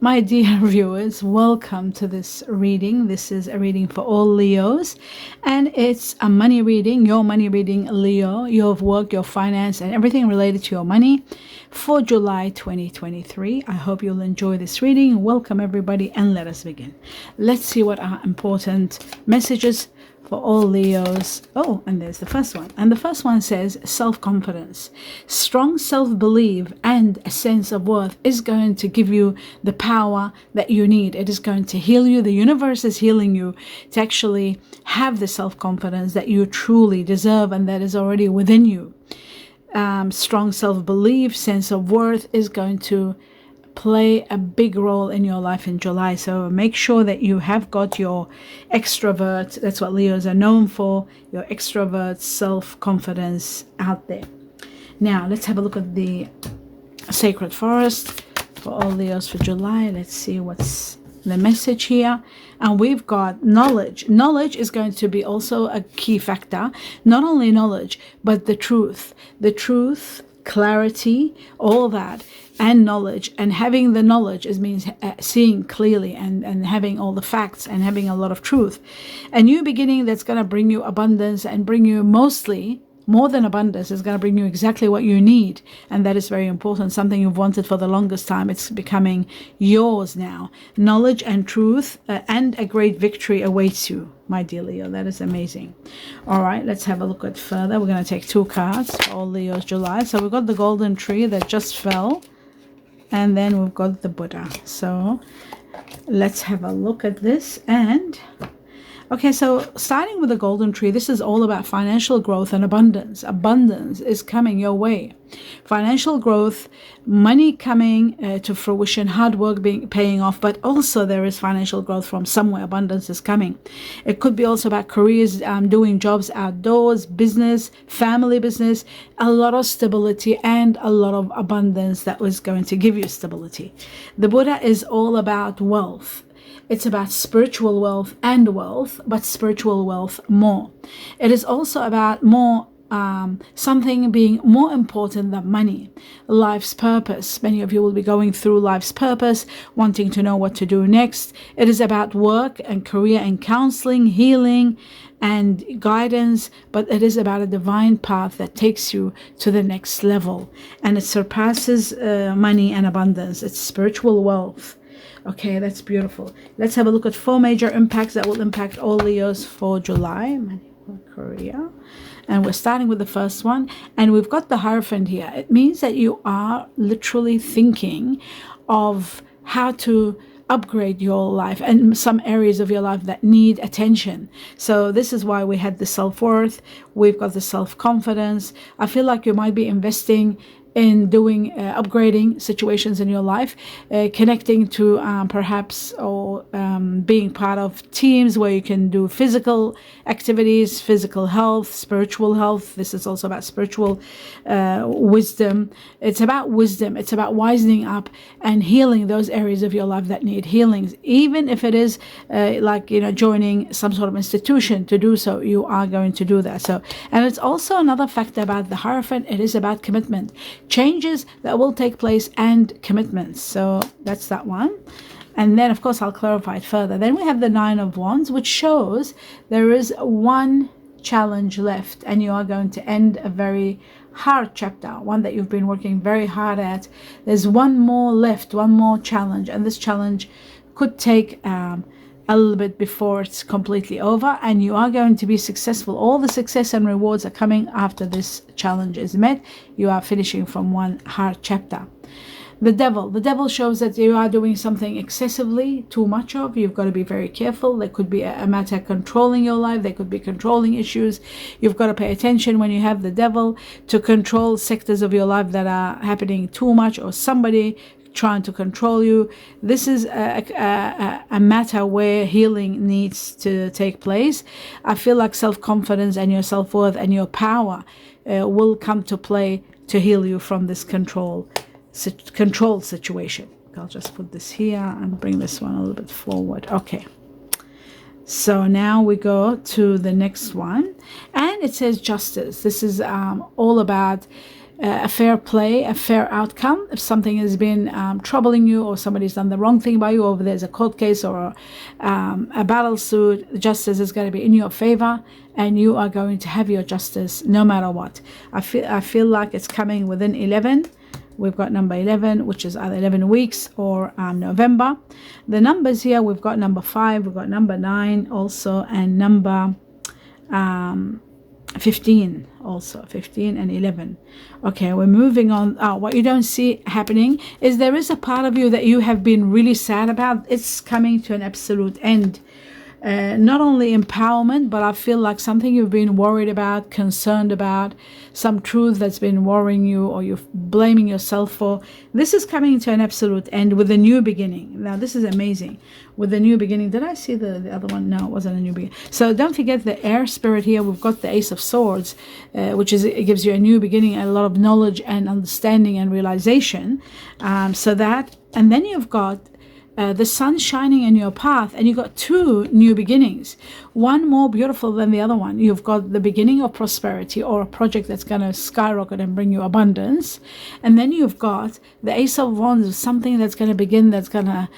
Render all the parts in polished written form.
My dear viewers, welcome to this reading. This is a reading for all Leos, and it's a money reading, your money reading, Leo, your work, your finance, and everything related to your money for July 2023. I hope you'll enjoy this reading. Welcome, everybody, and let us begin. Let's see what are important messages for all Leos. Oh, and there's the first one. And the first one says self-confidence. Strong self-belief and a sense of worth is going to give you the power that you need. It is going to heal you. The universe is healing you to actually have the self-confidence that you truly deserve and that is already within you. Strong self-belief, sense of worth is going to play a big role in your life in July. So make sure that you have got your extrovert, that's what Leos are known for, your extrovert self-confidence out there. Now let's have a look at the sacred forest for all Leos for July. Let's see what's the message here. And we've got knowledge. Knowledge is going to be also a key factor. Not only knowledge, but the truth, clarity, all that, and knowledge. And having the knowledge means seeing clearly and having all the facts and having a lot of truth. A new beginning that's going to bring you abundance and bring you mostly more than abundance, is going to bring you exactly what you need. And that is very important. Something you've wanted for the longest time. It's becoming yours now. Knowledge and truth and a great victory awaits you, my dear Leo. That is amazing. All right, let's have a look at further. We're going to take 2 cards for all Leo's July. So we've got the golden tree that just fell. And then we've got the Buddha. So let's have a look at this. And okay, so starting with the golden tree, this is all about financial growth and abundance. Abundance is coming your way. Financial growth, money coming to fruition, hard work paying off, but also there is financial growth from somewhere. Abundance is coming. It could be also about careers, doing jobs outdoors, business, family business, a lot of stability and a lot of abundance that was going to give you stability. The Buddha is all about wealth. It's about spiritual wealth and wealth, but spiritual wealth more. It is also about more something being more important than money. Life's purpose. Many of you will be going through life's purpose, wanting to know what to do next. It is about work and career and counseling, healing and guidance, but it is about a divine path that takes you to the next level. And it surpasses money and abundance. It's spiritual wealth. Okay, that's beautiful. Let's have a look at 4 major impacts that will impact all Leos for July. Korea. And we're starting with the first one. And we've got the Hierophant here. It means that you are literally thinking of how to upgrade your life and some areas of your life that need attention. So this is why we had the self-worth. We've got the self-confidence. I feel like you might be investing in doing upgrading situations in your life, connecting to perhaps or being part of teams where you can do physical activities, physical health, spiritual health. This is also about spiritual wisdom. It's about wisdom. It's about wisening up and healing those areas of your life that need healings. Even if it is joining some sort of institution to do so, you are going to do that. So, and it's also another factor about the Hierophant. It is about commitment. Changes that will take place and commitments. So that's that one. And then, of course, I'll clarify it further. Then we have the 9 of Wands, which shows there is one challenge left, and you are going to end a very hard chapter, one that you've been working very hard at. There's one more left, one more challenge, and this challenge could take a little bit before it's completely over, and you are going to be successful. All the success and rewards are coming after this challenge is met. You are finishing from one hard chapter. The devil shows that you are doing something excessively too much of. You've got to be very careful. There could be a matter controlling your life. There could be controlling issues. You've got to pay attention when you have the devil to control sectors of your life that are happening too much, or somebody trying to control you. This is a matter where healing needs to take place. I feel like self-confidence and your self-worth and your power will come to play to heal you from this control situation. I'll just put this here and bring this one a little bit forward. Okay. So now we go to the next one, and it says justice. This is all about a fair play, a fair outcome. If something has been troubling you, or somebody's done the wrong thing by you, or there's a court case or a battle suit, justice is going to be in your favor, and you are going to have your justice no matter what. I feel like it's coming within 11. We've got number 11, which is either 11 weeks or November. The numbers here, we've got number 5, we've got number 9 also, and number 15 also, 15 and 11. Okay, we're moving on. What you don't see happening is there is a part of you that you have been really sad about. It's coming to an absolute end. Not only empowerment, but I feel like something you've been worried about, concerned about, some truth that's been worrying you, or you're blaming yourself for. This is coming to an absolute end with a new beginning. Now, this is amazing. With a new beginning. Did I see the other one? No, it wasn't a new beginning. So don't forget the air spirit here. We've got the Ace of Swords, which is, it gives you a new beginning, a lot of knowledge and understanding and realization. And then you've got the sun shining in your path, and you got 2 new beginnings, one more beautiful than the other one. You've got the beginning of prosperity, or a project that's going to skyrocket and bring you abundance, and then you've got the Ace of Wands, something that's going to begin, that's going to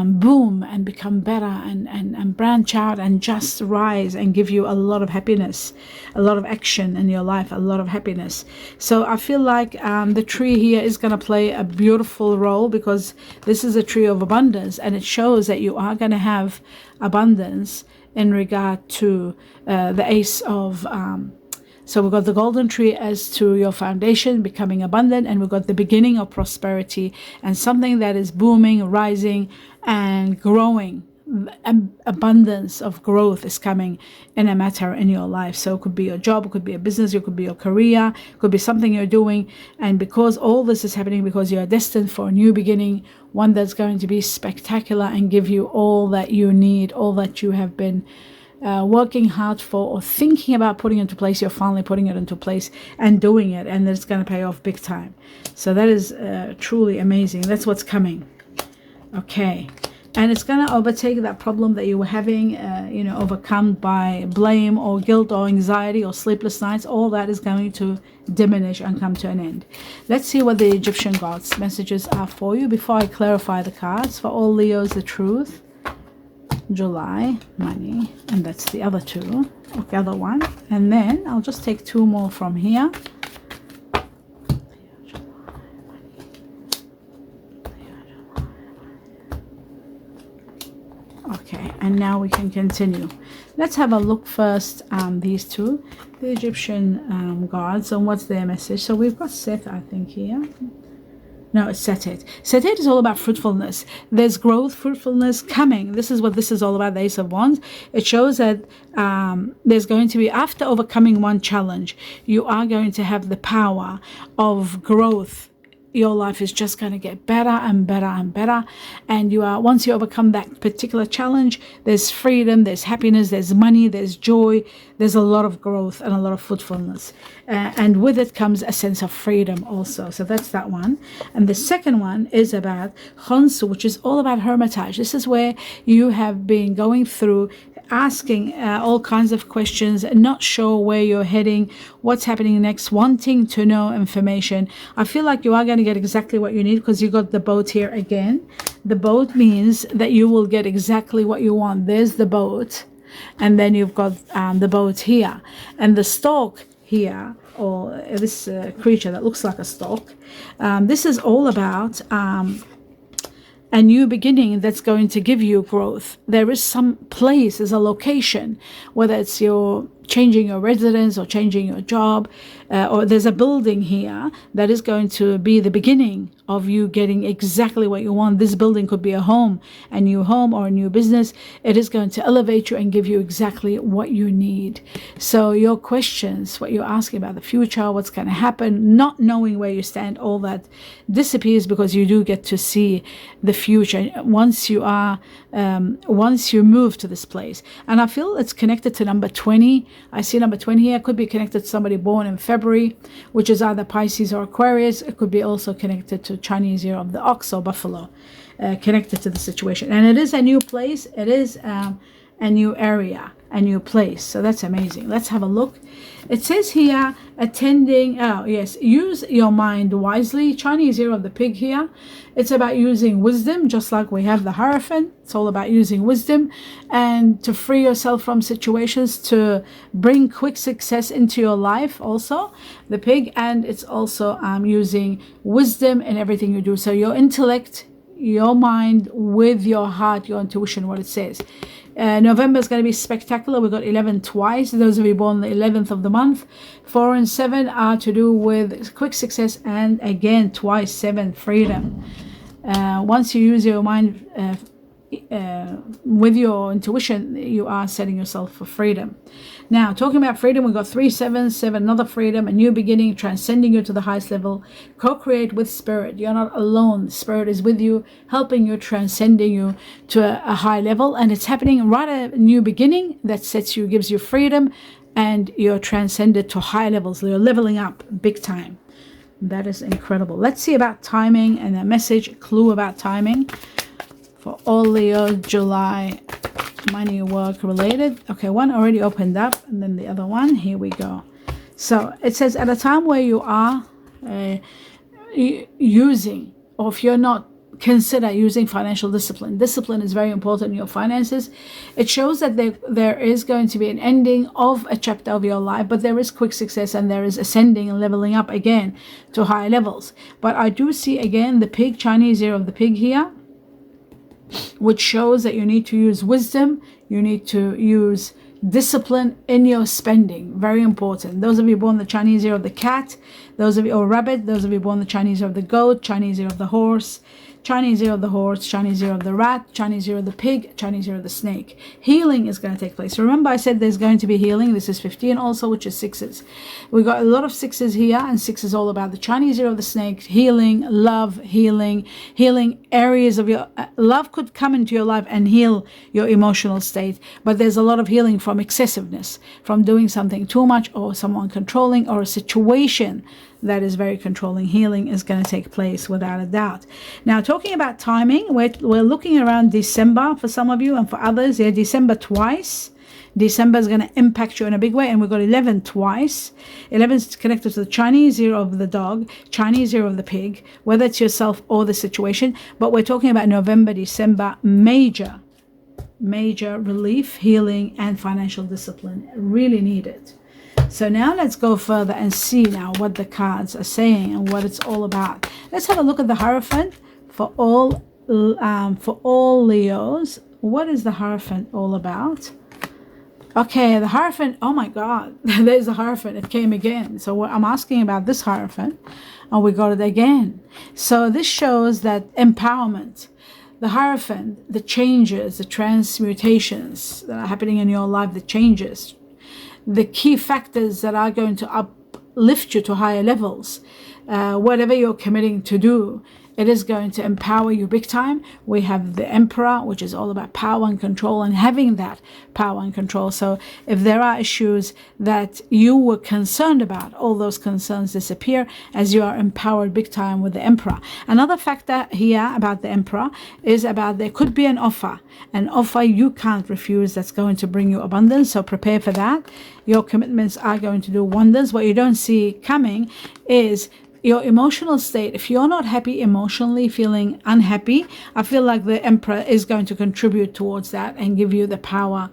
boom and become better and branch out and just rise and give you a lot of happiness, a lot of action in your life, a lot of happiness. So I feel like the tree here is going to play a beautiful role, because this is a tree of abundance, and it shows that you are going to have abundance in regard to the Ace of so we've got the golden tree as to your foundation becoming abundant, and we've got the beginning of prosperity and something that is booming, rising and growing. Abundance of growth is coming in a matter in your life. So it could be your job, it could be a business, it could be your career, it could be something you're doing, and because all this is happening, because you are destined for a new beginning, one that's going to be spectacular and give you all that you need, all that you have been working hard for or thinking about putting into place. You're finally putting it into place and doing it, and it's going to pay off big time. So that is truly amazing. That's what's coming. Okay. And it's going to overtake that problem that you were having, overcome by blame or guilt or anxiety or sleepless nights. All that is going to diminish and come to an end. Let's see what the Egyptian gods' messages are for you before I clarify the cards. For all Leos, the truth, July, money, and that's the other 2, the other one. And then I'll just take 2 more from here. Okay, and now we can continue. Let's have a look first these 2, the Egyptian gods, and what's their message. So we've got Seth, I think, here. No, it's Setet. Setet is all about fruitfulness. There's growth, fruitfulness coming. This is what this is all about, the Ace of Wands. It shows that there's going to be, after overcoming one challenge, you are going to have the power of growth. Your life is just going to get better and better and better. And once you overcome that particular challenge, there's freedom, there's happiness, there's money, there's joy, there's a lot of growth and a lot of fruitfulness. And with it comes a sense of freedom also. So that's that one. And the second one is about Khonsu, which is all about hermitage. This is where you have been going through asking all kinds of questions, not sure where you're heading, what's happening next, wanting to know information. I feel like you are going to get exactly what you need, because you got the boat here again. The boat means that you will get exactly what you want. There's the boat, and then you've got the boat here, and the stork here, or this creature that looks like a stork. This is all about a new beginning that's going to give you growth. There is some place, there's a location, whether it's you're changing your residence or changing your job, or there's a building here that is going to be the beginning of you getting exactly what you want. This building could be a home, a new home or a new business. It is going to elevate you and give you exactly what you need. So your questions, what you're asking about the future, what's going to happen, not knowing where you stand, all that disappears, because you do get to see the future once you move to this place. And I feel it's connected to number 20. I see number 20 here. It could be connected to somebody born in February, which is either Pisces or Aquarius. It could be also connected to Chinese year of the ox or buffalo, connected to the situation. And it is a new place. It is a new area. a new place. So that's amazing. Let's have a look. It says here, attending, oh yes, use your mind wisely. Chinese year of the pig here. It's about using wisdom, just like we have the Hierophant. It's all about using wisdom and to free yourself from situations, to bring quick success into your life also, the pig. And it's also using wisdom in everything you do. So your intellect, your mind with your heart, your intuition, what it says. November is going to be spectacular. We've got 11 twice. Those of you born the 11th of the month. 4 and 7 are to do with quick success, and again twice 7, freedom. Once you use your mind with your intuition, you are setting yourself for freedom. Now, talking about freedom, we've got 3, 7, 7, another freedom, a new beginning, transcending you to the highest level. Co-create with spirit. You're not alone. Spirit is with you, helping you, transcending you to a high level, and it's happening right at a new beginning that sets you, gives you freedom, and you're transcended to high levels. You're leveling up big time. That is incredible. Let's see about timing and a message, clue about timing for all Leo, July, money, work related. Okay, one already opened up, and then the other one, here we go. So it says, at a time where you are using, or if you're not, consider using financial discipline. Discipline is very important in your finances. It shows that there is going to be an ending of a chapter of your life, but there is quick success, and there is ascending and leveling up again to higher levels. But I do see again the pig, Chinese year of the pig here, which shows that you need to use wisdom, you need to use discipline in your spending. Very important. Those of you born the Chinese year of the cat, those of you, or rabbit, those of you born the Chinese year of the goat, Chinese year of the horse, Chinese year of the horse, Chinese year of the rat, Chinese year of the pig, Chinese year of the snake. Healing is going to take place. Remember I said there's going to be healing. This is 15 also, which is 6s. We've got a lot of 6s here, and 6 is all about the Chinese year of the snake, healing, love, healing areas of your love could come into your life and heal your emotional state. But there's a lot of healing from excessiveness, from doing something too much, or someone controlling, or a situation that is very controlling. Healing is going to take place without a doubt. Now, talking about timing, we're looking around December for some of you, and for others, yeah, December twice. December is going to impact you in a big way, and we've got 11 twice. 11 is connected to the Chinese year of the dog, Chinese year of the pig, whether it's yourself or the situation. But we're talking about November, December, major relief, healing, and financial discipline. Really needed. So now let's go further and see now what the cards are saying and what it's all about. Let's have a look at the Hierophant for all Leos. What is the Hierophant all about? Okay, the Hierophant, oh my God, there's the Hierophant, it came again. So I'm asking about this Hierophant, and we got it again. So this shows that empowerment, the Hierophant, the changes, the transmutations that are happening in your life, the changes, the key factors that are going to uplift you to higher levels. Whatever you're committing to do, it is going to empower you big time. We have the Emperor, which is all about power and control, and having that power and control. So if there are issues that you were concerned about, all those concerns disappear as you are empowered big time with the Emperor. Another factor here about the Emperor is about there could be an offer you can't refuse that's going to bring you abundance. So prepare for that. Your commitments are going to do wonders. What you don't see coming is your emotional state. If you're not happy emotionally, feeling unhappy, I feel like the Emperor is going to contribute towards that and give you the power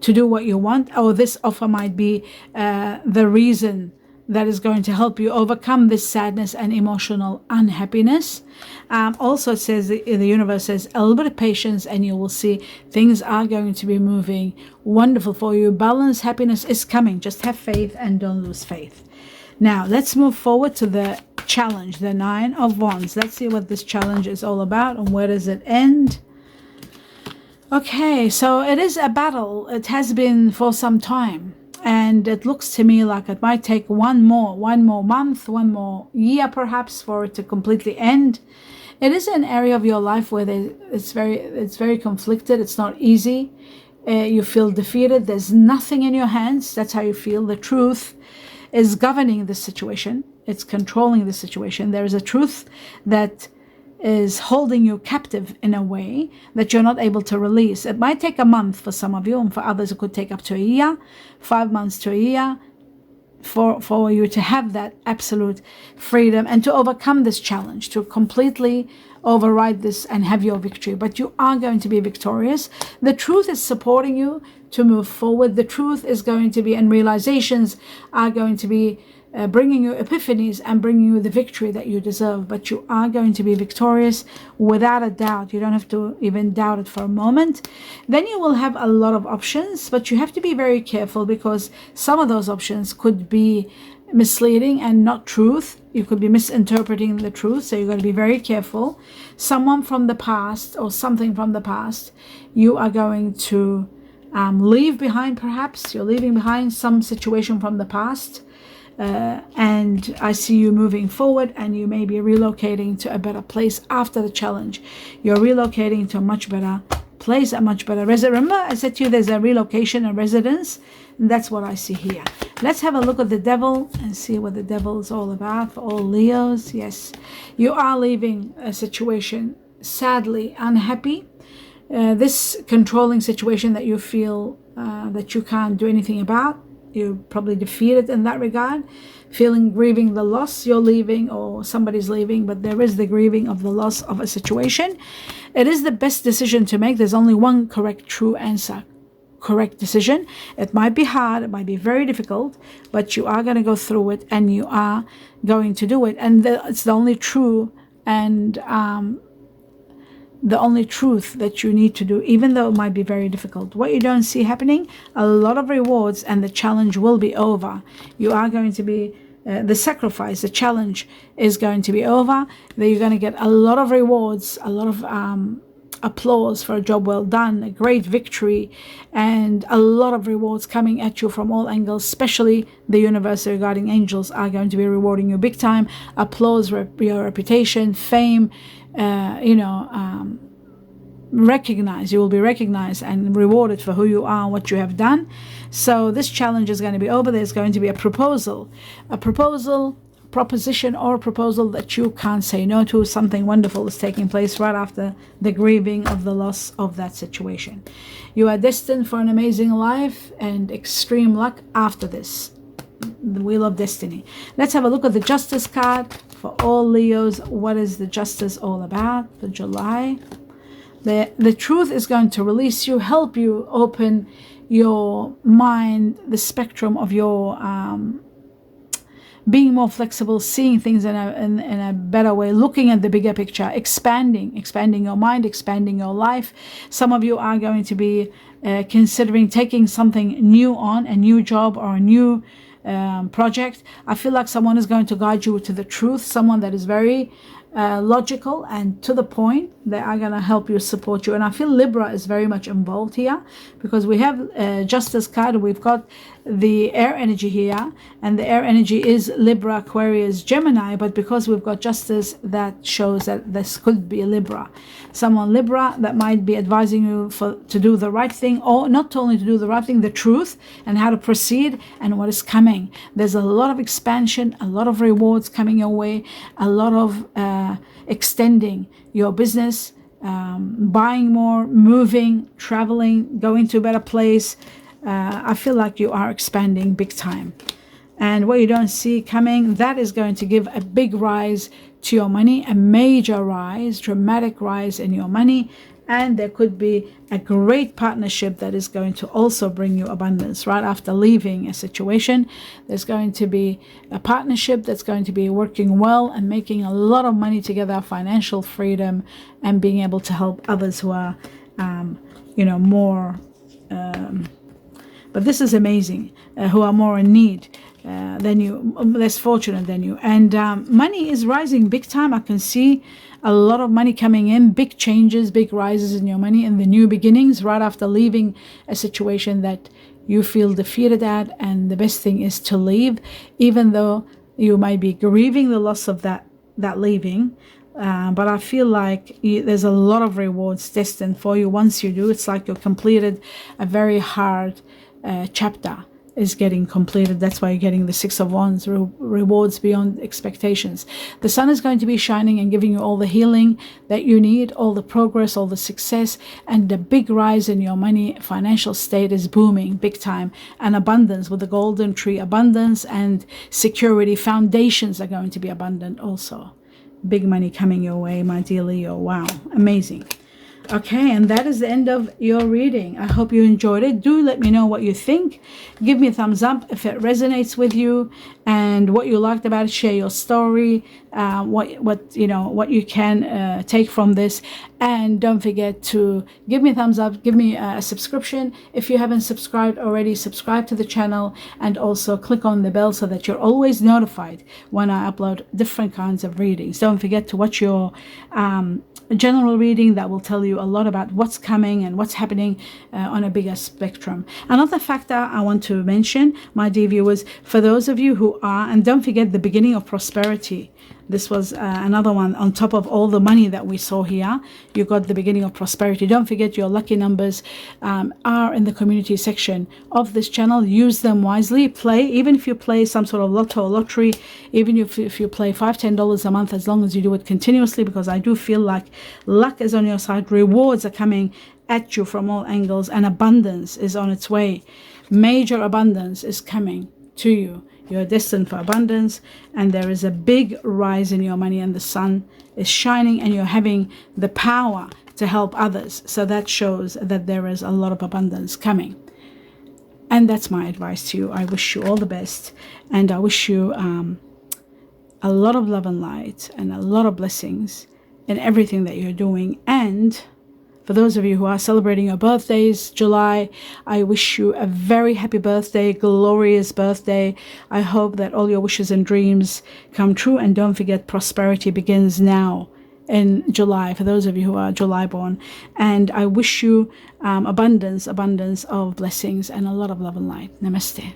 to do what you want. Or this offer might be the reason that is going to help you overcome this sadness and emotional unhappiness. Also, it says, the universe says, a little bit of patience and you will see things are going to be moving wonderful for you. Balance, happiness is coming. Just have faith and don't lose faith. Now, let's move forward to the challenge, the 9 of Wands. Let's see what this challenge is all about and where does it end. Okay, so it is a battle. It has been for some time. And it looks to me like it might take one more month, one more year perhaps for it to completely end. It is an area of your life where it's very conflicted. It's not easy. You feel defeated. There's nothing in your hands. That's how you feel. The truth is governing the situation. It's controlling the situation. There is a truth that is holding you captive in a way that you're not able to release. It might take a month for some of you, and for others it could take up to a year, 5 months to a year, for you to have that absolute freedom and to overcome this challenge, to completely override this and have your victory. But you are going to be victorious. The truth is supporting you to move forward. The truth is going to be, and realizations are going to be bringing you epiphanies and bringing you the victory that you deserve. But you are going to be victorious without a doubt. You don't have to even doubt it for a moment. Then you will have a lot of options, but you have to be very careful, because some of those options could be misleading and not truth. You could be misinterpreting the truth, so you've got to be very careful. Someone from the past or something from the past you are going to leave behind. Perhaps you're leaving behind some situation from the past, and I see you moving forward, and you may be relocating to a better place after the challenge. You're relocating to a much better place, a much better residence. Remember I said to you there's a relocation and residence, and that's what I see here. Let's have a look at the devil and see what the devil is all about for all Leos. Yes, you are leaving a situation sadly unhappy. This controlling situation that you feel that you can't do anything about. You're probably defeated in that regard, grieving the loss. You're leaving, or somebody's leaving, but there is the grieving of the loss of a situation. It is the best decision to make. There's only one correct, true answer, correct decision. It might be hard, it might be very difficult, but you are going to go through it, and you are going to do it. And it's the only true and the only truth that you need to do, even though it might be very difficult. What you don't see happening, a lot of rewards, and the challenge will be over. You are going to be the sacrifice, the challenge is going to be over. That you're going to get a lot of rewards, a lot of applause for a job well done, a great victory, and a lot of rewards coming at you from all angles. Especially the universe regarding angels are going to be rewarding you big time. Applause, your reputation, fame, you will be recognized and rewarded for who you are and what you have done. So this challenge is going to be over. There's going to be a proposition or a proposal that you can't say no to. Something wonderful is taking place right after the grieving of the loss of that situation. You are destined for an amazing life and extreme luck after this. The Wheel of Destiny. Let's have a look at the Justice card for all Leos. What is the Justice all about for July? The truth is going to release you, help you open your mind, the spectrum of your being more flexible, seeing things in a better way, looking at the bigger picture, expanding your mind, expanding your life. Some of you are going to be considering taking something new on, a new job or a new project. I feel like someone is going to guide you to the truth, someone that is very logical and to the point. They are going to help you, support you. And I feel Libra is very much involved here, because we have Justice card. We've got the air energy here, and the air energy is Libra, Aquarius, Gemini. But because we've got Justice, that shows that this could be Libra. Someone Libra that might be advising you to do the right thing, or not only to do the right thing, the truth, and how to proceed and what is coming. There's a lot of expansion, a lot of rewards coming your way, a lot of extending your business, buying more, moving, traveling, going to a better place. I feel like you are expanding big time. And what you don't see coming, that is going to give a big rise to your money, a major rise, dramatic rise in your money. And there could be a great partnership that is going to also bring you abundance. Right after leaving a situation, there's going to be a partnership that's going to be working well and making a lot of money together, financial freedom, and being able to help others who are, more, but this is amazing, who are more in need than you, less fortunate than you. And money is rising big time. I can see a lot of money coming in, big changes, big rises in your money, and the new beginnings right after leaving a situation that you feel defeated at. And the best thing is to leave, even though you might be grieving the loss of that leaving. But I feel like there's a lot of rewards destined for you once you do. It's like you completed a very hard chapter is getting completed. That's why you're getting the Six of Wands, rewards beyond expectations. The sun is going to be shining and giving you all the healing that you need, all the progress, all the success, and the big rise in your money. Financial state is booming big time, and abundance with the golden tree, abundance and security. Foundations are going to be abundant also. Big money coming your way, my dear Leo. Wow, amazing. Okay, and that is the end of your reading. I hope you enjoyed it. Do let me know what you think. Give me a thumbs up if it resonates with you and what you liked about it. Share your story, what you can take from this. And don't forget to give me a thumbs up, give me a subscription. If you haven't subscribed already, subscribe to the channel, and also click on the bell so that you're always notified when I upload different kinds of readings. Don't forget to watch your general reading that will tell you a lot about what's coming and what's happening on a bigger spectrum. Another factor I want to mention, my dear viewers, for those of you who are, and don't forget the beginning of prosperity. This was another one on top of all the money that we saw here. You got the beginning of prosperity. Don't forget your lucky numbers are in the community section of this channel. Use them wisely. Play, even if you play some sort of lotto or lottery, even if you play $5-10 a month, as long as you do it continuously, because I do feel like luck is on your side. Rewards are coming at you from all angles, and abundance is on its way. Major abundance is coming to you. You're destined for abundance, and there is a big rise in your money, and the sun is shining, and you're having the power to help others. So that shows that there is a lot of abundance coming. And that's my advice to you. I wish you all the best, and I wish you a lot of love and light and a lot of blessings in everything that you're doing. And for those of you who are celebrating your birthdays, July, I wish you a very happy birthday, glorious birthday. I hope that all your wishes and dreams come true. And don't forget, prosperity begins now in July, for those of you who are July born. And I wish you abundance of blessings and a lot of love and light. Namaste.